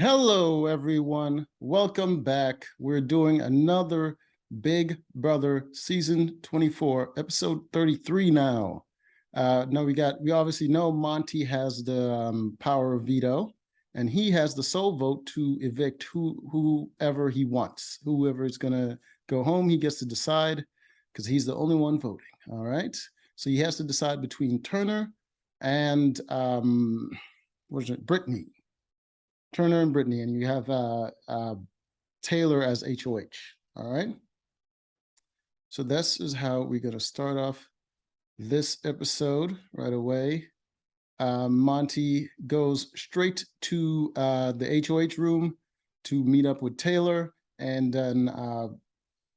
Hello, everyone. Welcome back. We're doing another Big Brother Season 24, Episode 33 now. Now we obviously know Monty has the power of veto, and he has the sole vote to evict whoever he wants. Whoever is going to go home, he gets to decide because he's the only one voting. All right. So he has to decide between Turner and Brittany. Turner and Brittany, and you have Taylor as HOH. All right. So this is how we're going to start off this episode right away. Monty goes straight to the HOH room to meet up with Taylor and then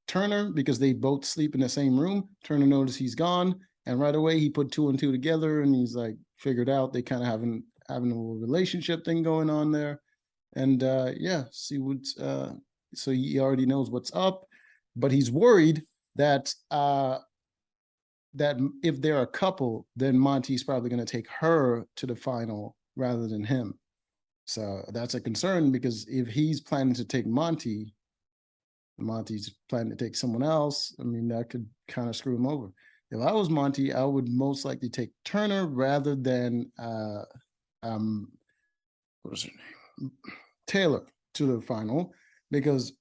Turner, because they both sleep in the same room. Turner notices he's gone, and right away he put two and two together, and he's like figured out they kind of having a little relationship thing going on there. And yeah, see what's so he already knows what's up, but he's worried that that if they're a couple, then Monty's probably going to take her to the final rather than him. So that's a concern, because if he's planning to take Monty's planning to take someone else, I mean, that could kind of screw him over. If I was Monty, I would most likely take Turner rather than what was her name? Taylor to the final, because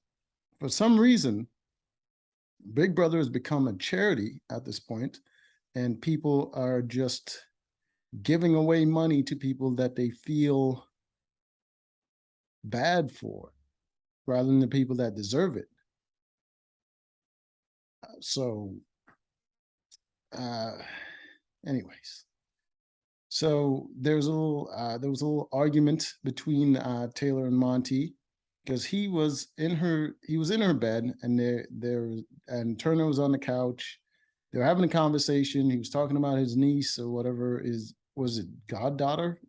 for some reason, Big Brother has become a charity at this point, and people are just giving away money to people that they feel bad for rather than the people that deserve it. So, anyways, so there was a little argument between Taylor and Monty, because he was in her bed, and Turner was on the couch. They were having a conversation. He was talking about his niece or whatever was it goddaughter?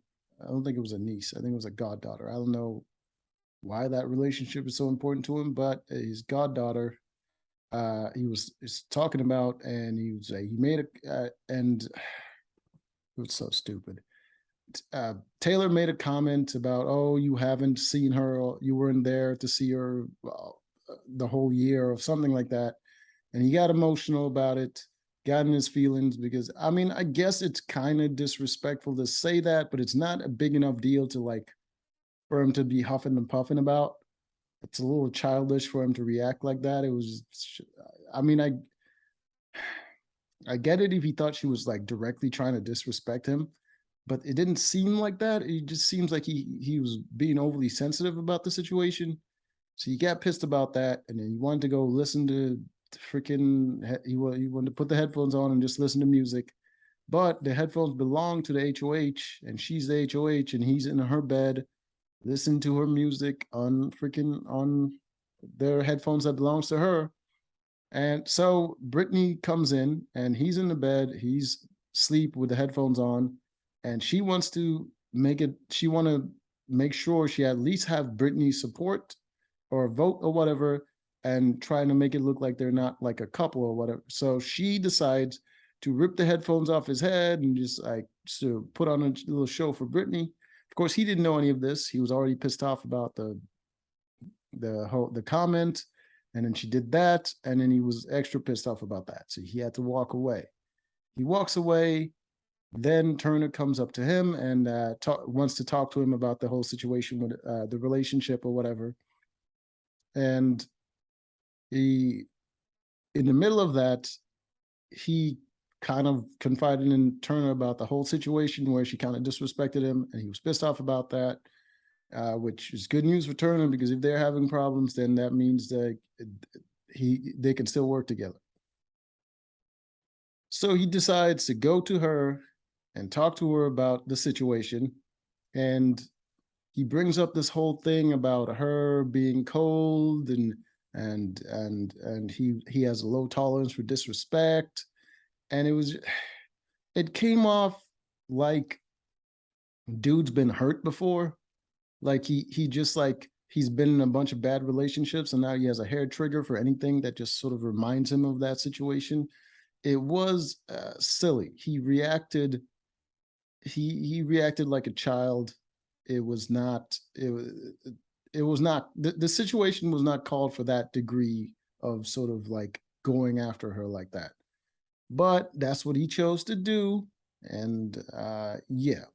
I don't think it was a niece. I think it was a goddaughter. I don't know why that relationship is so important to him, but his goddaughter, he was talking about, and he made a and it was so stupid. Taylor made a comment about, oh, you haven't seen her, you weren't there to see her the whole year or something like that. And he got emotional about it, got in his feelings, because I mean, I guess it's kind of disrespectful to say that, but it's not a big enough deal to like for him to be huffing and puffing about. It's a little childish for him to react like that. It was, I mean, I get it if he thought she was like directly trying to disrespect him, but it didn't seem like that. It just seems like he was being overly sensitive about the situation. So he got pissed about that, and then he wanted to go listen to freaking. He wanted to put the headphones on and just listen to music, but the headphones belong to the HOH, and she's the HOH, and he's in her bed listening to her music on their headphones that belongs to her. And so Brittany comes in, and he's in the bed. He's asleep with the headphones on, and she wants to make sure she at least have Brittany's support or vote or whatever, and trying to make it look like they're not like a couple or whatever. So she decides to rip the headphones off his head and just like to put on a little show for Brittany. Of course, he didn't know any of this. He was already pissed off about the comment, and then she did that, and then he was extra pissed off about that. So he had to walk away. He walks away. Then Turner comes up to him and wants to talk to him about the whole situation with the relationship or whatever. And in the middle of that, he kind of confided in Turner about the whole situation where she kind of disrespected him, and he was pissed off about that, which is good news for Turner, because if they're having problems, then that means that they can still work together. So he decides to go to her and talk to her about the situation, and he brings up this whole thing about her being cold, and he has a low tolerance for disrespect, and it came off like dude's been hurt before, like he just like he's been in a bunch of bad relationships, and now he has a hair trigger for anything that just sort of reminds him of that situation. It was silly. He reacted like a child. It was not. it was not the situation was not called for that degree of sort of like going after her like that. But that's what he chose to do. And yeah,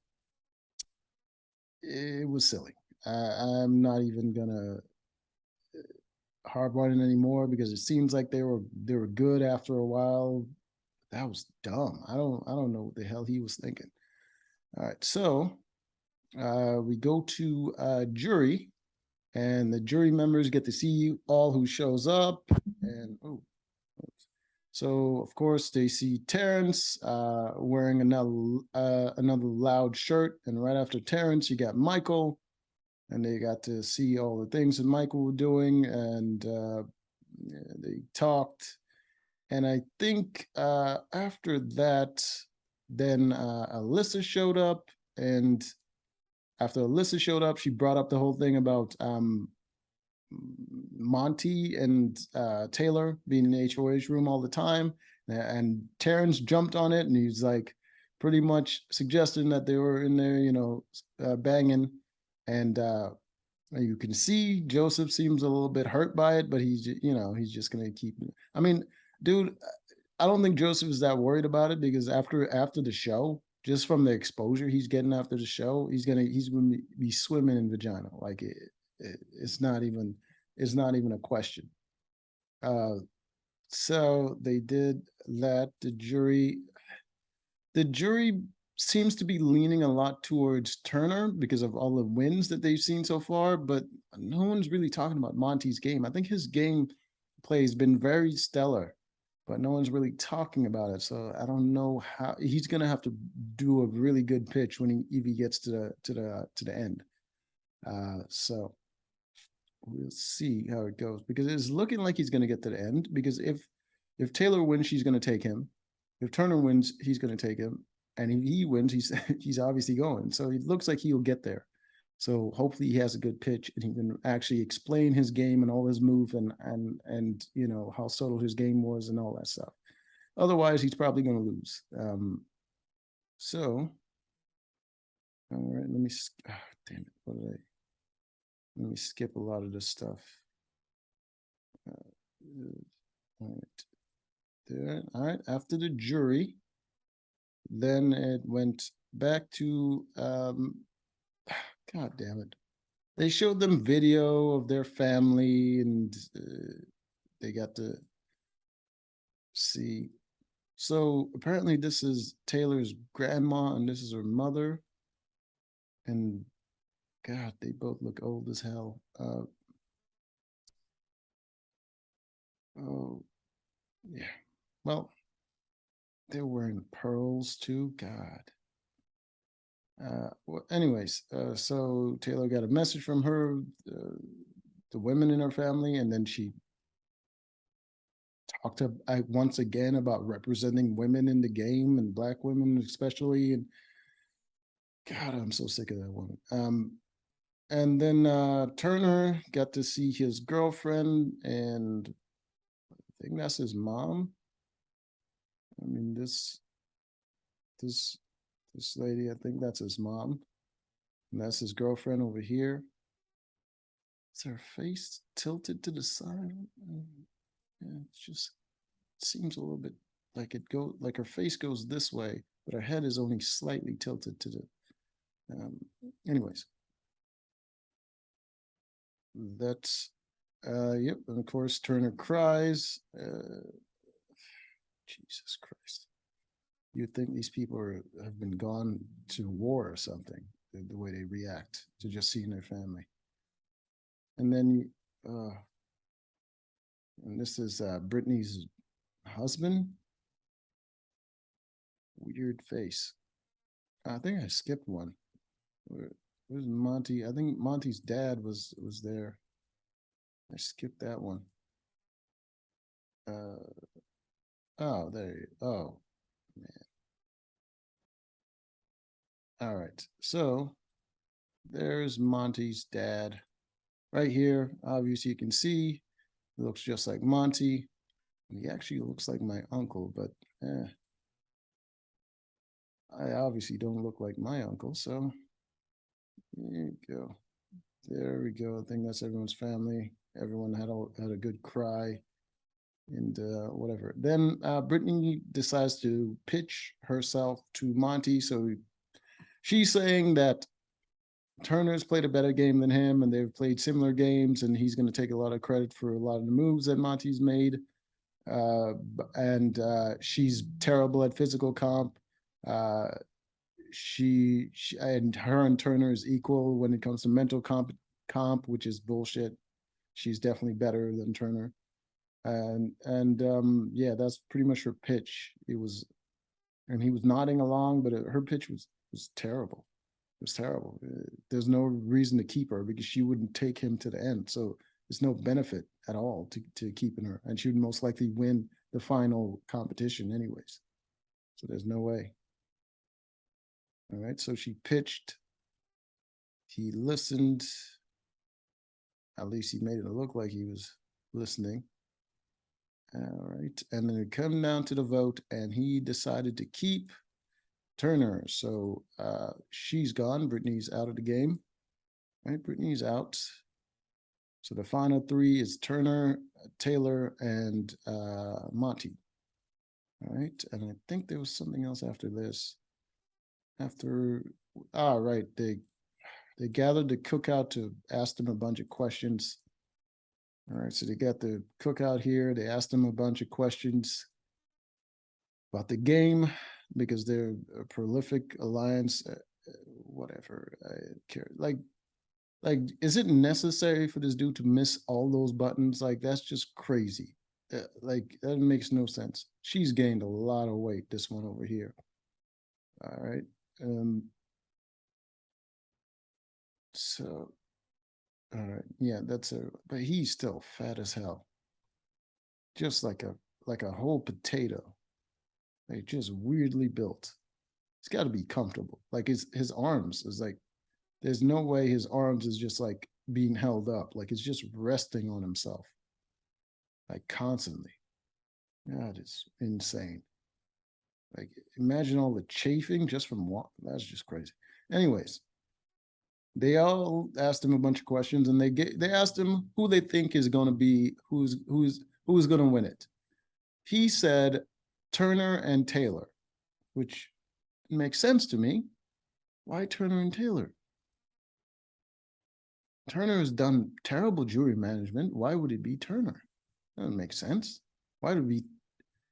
it was silly. I'm not even gonna harp on it anymore because it seems like they were good after a while. That was dumb. I don't know what the hell he was thinking. All right, so we go to jury, and the jury members get to see all who shows up, and oh, so of course they see Terrence wearing another loud shirt, and right after Terrence, you got Michael, and they got to see all the things that Michael was doing, and they talked. And I think after that, then Alyssa showed up, and after Alyssa showed up, she brought up the whole thing about Monty and Taylor being in the HOH room all the time. And Terrence jumped on it, and he's like pretty much suggesting that they were in there, banging. And you can see Joseph seems a little bit hurt by it, but he's just gonna keep. I mean, dude, I don't think Joseph is that worried about it because after the show, just from the exposure he's getting after the show, he's gonna be swimming in vagina. Like it's not even a question. Uh, so they did that. The jury seems to be leaning a lot towards Turner because of all the wins that they've seen so far, but no one's really talking about Monty's game. I think his game play has been very stellar, but no one's really talking about it. So I don't know how he's gonna have to do a really good pitch when if he gets to the end. So we'll see how it goes because it's looking like he's going to get to the end. Because if Taylor wins, she's going to take him. If Turner wins, he's going to take him, and if he wins, he's obviously going. So it looks like he'll get there. So hopefully he has a good pitch and he can actually explain his game and all his move and how subtle his game was and all that stuff. Otherwise, he's probably going to lose. So, all right, let me. Oh, damn it! What did I? Let me skip a lot of this stuff. All right. There. All right. After the jury, then it went back to God damn it. They showed them video of their family and they got to see. So apparently this is Taylor's grandma and this is her mother. And God, they both look old as hell. Oh, yeah. Well, they're wearing pearls too. God. Well, anyways, so Taylor got a message from her, the women in her family, and then she talked to once again about representing women in the game and Black women especially. And God, I'm so sick of that woman. And then Turner got to see his girlfriend, and I think that's his mom. I mean, this lady, I think that's his mom, and that's his girlfriend over here. Is her face tilted to the side? Yeah, it just seems a little bit like her face goes this way, but her head is only slightly tilted to the. Anyways, that's yep. And of course, Turner cries. Jesus Christ! You'd think these people have been gone to war or something. The way they react to just seeing their family. And then, and this is Brittany's husband. Weird face. I think I skipped one. Where's Monty? I think Monty's dad was there. I skipped that one. Oh, there you. Oh, man. All right. So there's Monty's dad right here. Obviously, you can see he looks just like Monty. He actually looks like my uncle, but I obviously don't look like my uncle. So there you go. There we go. I think that's everyone's family. Everyone had a good cry and whatever. Then Brittany decides to pitch herself to Monty. So she's saying that Turner's played a better game than him, and they've played similar games, and he's going to take a lot of credit for a lot of the moves that Monty's made. And she's terrible at physical comp. Uh, she and her and Turner is equal when it comes to mental comp, which is bullshit. She's definitely better than Turner. And yeah, that's pretty much her pitch. It was, and he was nodding along, but her pitch was terrible. It was terrible. There's no reason to keep her because she wouldn't take him to the end. So there's no benefit at all to keeping her, and she would most likely win the final competition anyways. So there's no way. All right. So she pitched. He listened. At least he made it look like he was listening. All right. And then it come down to the vote, and he decided to keep Turner. So she's gone. Brittany's out of the game. Right. Brittany's out. So the final three is Turner, Taylor, and Monty. All right. And I think there was something else after this. After, right. They gathered the cookout to ask them a bunch of questions. All right, so they got the cookout here. They asked them a bunch of questions about the game because they're a prolific alliance. Whatever, I care. Is it necessary for this dude to miss all those buttons? Like, that's just crazy. Like, that makes no sense. She's gained a lot of weight. This one over here. All right. So all right, yeah, but he's still fat as hell. Just like a whole potato. Like just weirdly built. He's got to be comfortable. Like his arms is like there's no way his arms is just like being held up. Like it's just resting on himself. Like constantly. That is insane. Like imagine all the chafing just from walking. That's just crazy. Anyways, they all asked him a bunch of questions, and they asked him who they think is going to be who's going to win it. He said Turner and Taylor, which makes sense to me. Why Turner and Taylor? Turner has done terrible jury management. Why would it be Turner? That doesn't make sense. Why would it be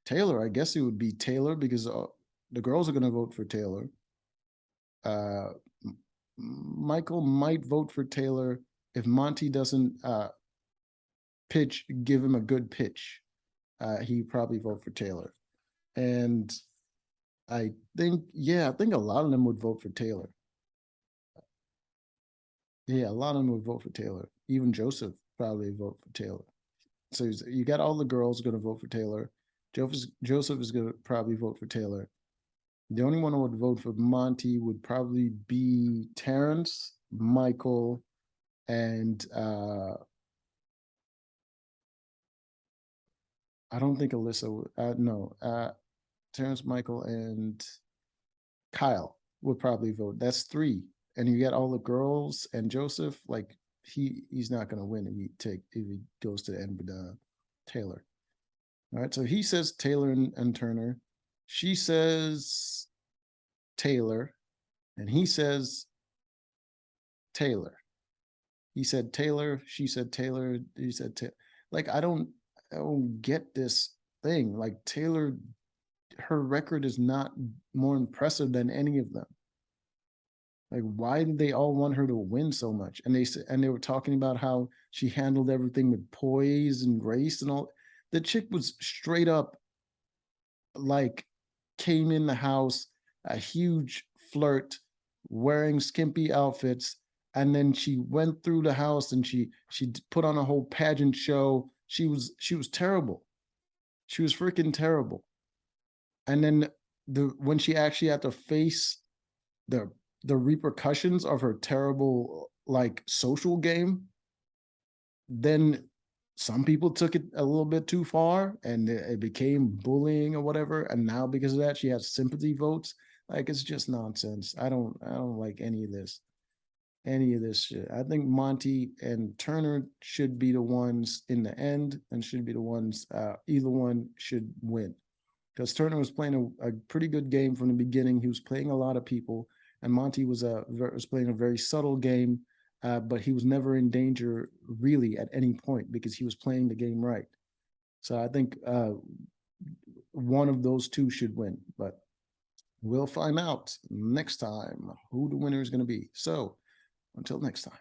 Taylor? I guess it would be Taylor because the girls are going to vote for Taylor. Uh, Michael might vote for Taylor if Monty doesn't give him a good pitch. He probably vote for Taylor. And I think a lot of them would vote for Taylor. Yeah, a lot of them would vote for Taylor. Even Joseph probably vote for Taylor. So you got all the girls going to vote for Taylor. Joseph is going to probably vote for Taylor. The only one who would vote for Monty would probably be Terrence, Michael, and I don't think Alyssa would. No, Terrence, Michael, and Kyle would probably vote. That's three. And you got all the girls and Joseph. Like he's not going to win if he goes to the end with Taylor. All right. So he says Taylor and Turner. She says Taylor, and he says Taylor. He said Taylor. She said Taylor. He said Taylor. Like I don't get this thing. Like Taylor, her record is not more impressive than any of them. Like, why did they all want her to win so much? And they were talking about how she handled everything with poise and grace and all. The chick was straight up like came in the house, a huge flirt, wearing skimpy outfits, and then she went through the house and she put on a whole pageant show. She was terrible. She was freaking terrible. And then when she actually had to face the repercussions of her terrible like social game, then some people took it a little bit too far and it became bullying or whatever. And now because of that, she has sympathy votes. Like it's just nonsense. I don't like any of this. any of this shit. I think Monty and Turner should be the ones in the end, and should be the ones. Either one should win, because Turner was playing a pretty good game from the beginning. He was playing a lot of people, and Monty was playing a very subtle game, but he was never in danger really at any point because he was playing the game right. So I think one of those two should win, but we'll find out next time who the winner is going to be. So until next time.